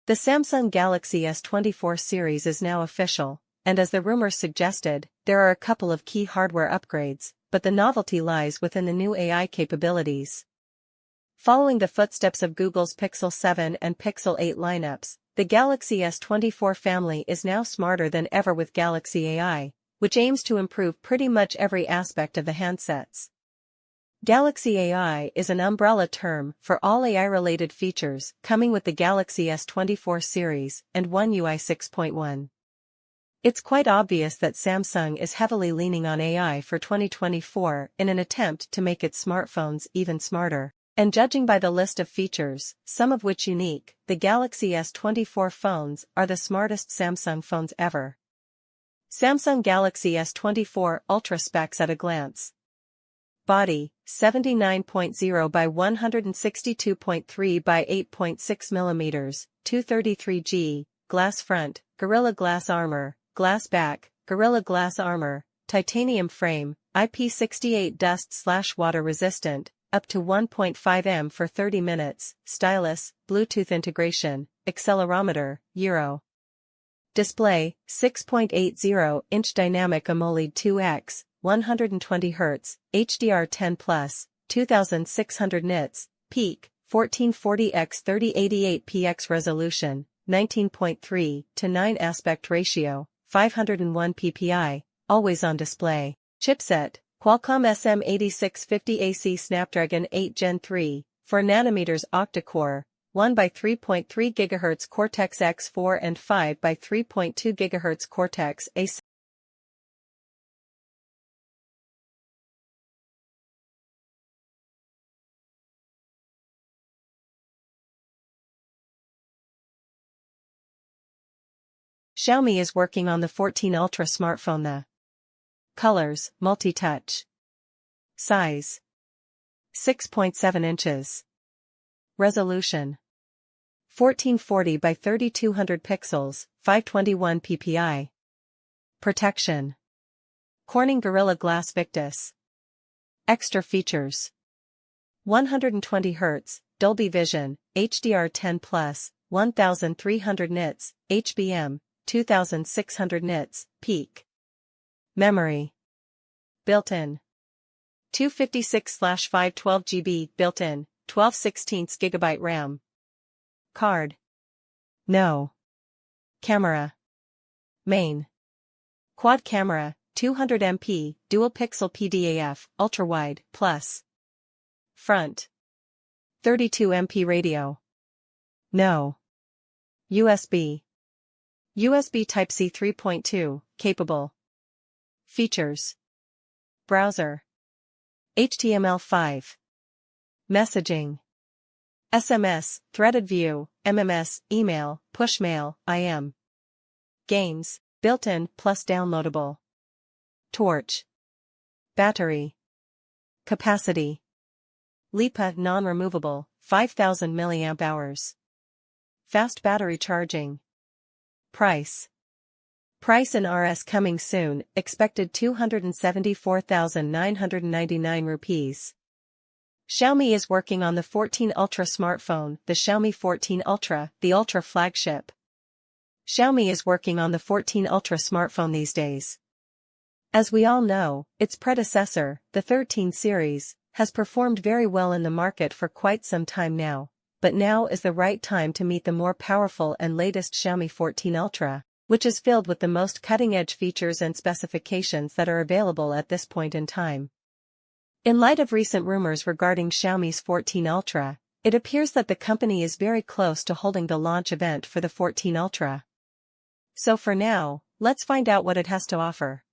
The Samsung Galaxy S24 series is now official, and as the rumors suggested, there are a couple of key hardware upgrades, but the novelty lies within the new AI capabilities. Following the footsteps of Google's Pixel 7 and Pixel 8 lineups, the Galaxy S24 family is now smarter than ever with Galaxy AI, which aims to improve pretty much every aspect of the handsets. Galaxy AI is an umbrella term for all AI-related features coming with the Galaxy S24 series and One UI 6.1. It's quite obvious that Samsung is heavily leaning on AI for 2024 in an attempt to make its smartphones even smarter. And judging by the list of features, some of which unique, the Galaxy S24 phones are the smartest Samsung phones ever. Samsung Galaxy S24 Ultra specs at a glance. Body, 79.0 by 162.3 by 8.6 mm, 233G, glass front, Gorilla Glass armor, glass back, Gorilla Glass armor, titanium frame, IP68 dust/water resistant, up to 1.5 m for 30 minutes, stylus, Bluetooth integration, accelerometer, Euro. Display, 6.80-inch dynamic AMOLED 2X, 120 Hz, HDR10+, 2600 nits, peak, 1440x3088px resolution, 19.3 to 9 aspect ratio, 501 ppi, always on display. Chipset, Qualcomm SM8650AC Snapdragon 8 Gen 3, 4nm octa-core, 1 by 3.3 GHz Cortex-X4 and 5 by 3.2 GHz Cortex-A7. Xiaomi is working on the 14 Ultra smartphone. The colors, multi-touch. Size, 6.7 inches. Resolution, 1440 by 3200 pixels, 521 ppi. Protection, Corning Gorilla Glass Victus. Extra features, 120 Hz, Dolby Vision, HDR10+, 1300 nits, HBM, 2600 nits, peak. Memory, built-in, 256/512 GB built-in, 12/16 GB RAM. Card, no. Camera, main. Quad camera, 200 MP, dual pixel PDAF, ultra-wide, plus. Front, 32 MP radio. No. USB Type-C 3.2, capable. Features. Browser. HTML5. Messaging. SMS, threaded view, MMS, email, pushmail, IM. Games, built-in plus downloadable. Torch. Battery. Capacity. LiPo non-removable, 5000 mAh. Fast battery charging. Price in RS coming soon, expected 274,999 rupees. Xiaomi is working on the 14 Ultra smartphone, the Xiaomi 14 Ultra, the Ultra flagship. Xiaomi is working on the 14 Ultra smartphone these days. As we all know, its predecessor, the 13 series, has performed very well in the market for quite some time now, but now is the right time to meet the more powerful and latest Xiaomi 14 Ultra, which is filled with the most cutting-edge features and specifications that are available at this point in time. In light of recent rumors regarding Xiaomi's 14 Ultra, it appears that the company is very close to holding the launch event for the 14 Ultra. So for now, let's find out what it has to offer.